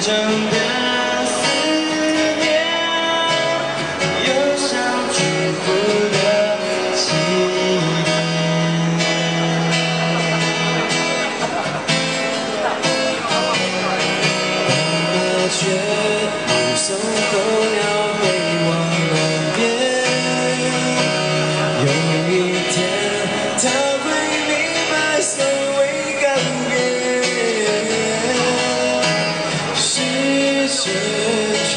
长的思念，忧伤祝福的记忆。麻雀目送候鸟飞往南边，有一天它会明白所谓告别。时间却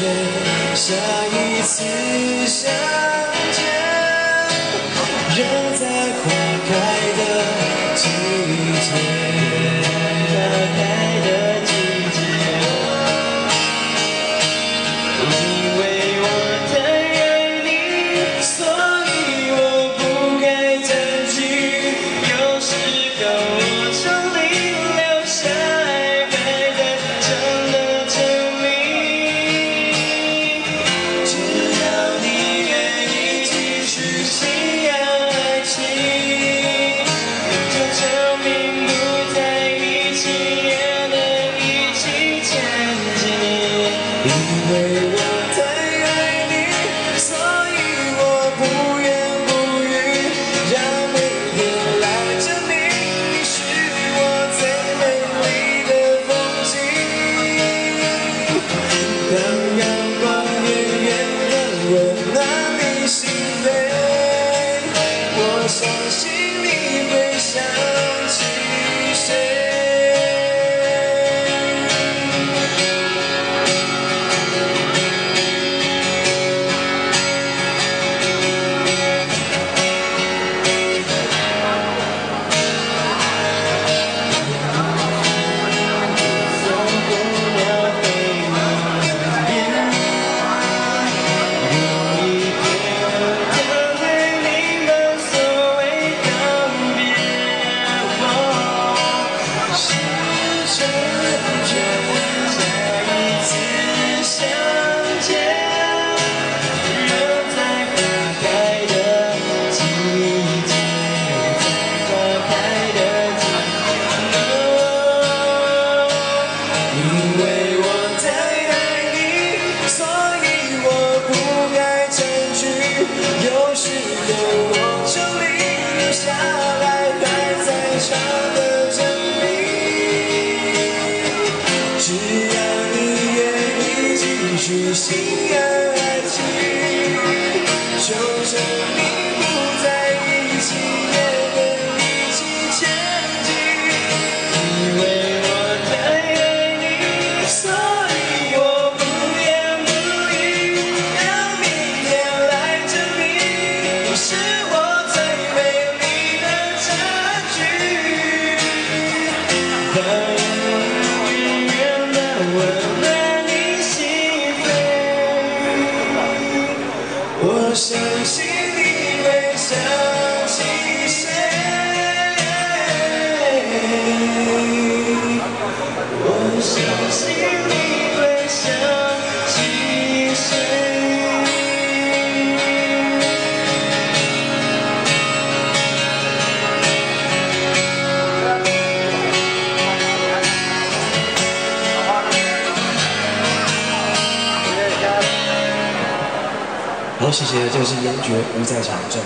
下一次相见，仍在花开的季节。因为我太爱你，所以我不言不语，让每天来证明你是我最美丽的风景。当阳光远远地温暖你心扉，我相信你会想起谁。有时的我整理留下来还在场的证明，只要你愿意继续信仰爱情，就证明不在一起也能一起前进。因为我太爱你，所以我不言不语，让明天来证明是我最美丽的证据。当永远的温暖你心扉，我相信你会想起谁。我相信你会想起谁。好，谢谢，这个是严爵不在场证。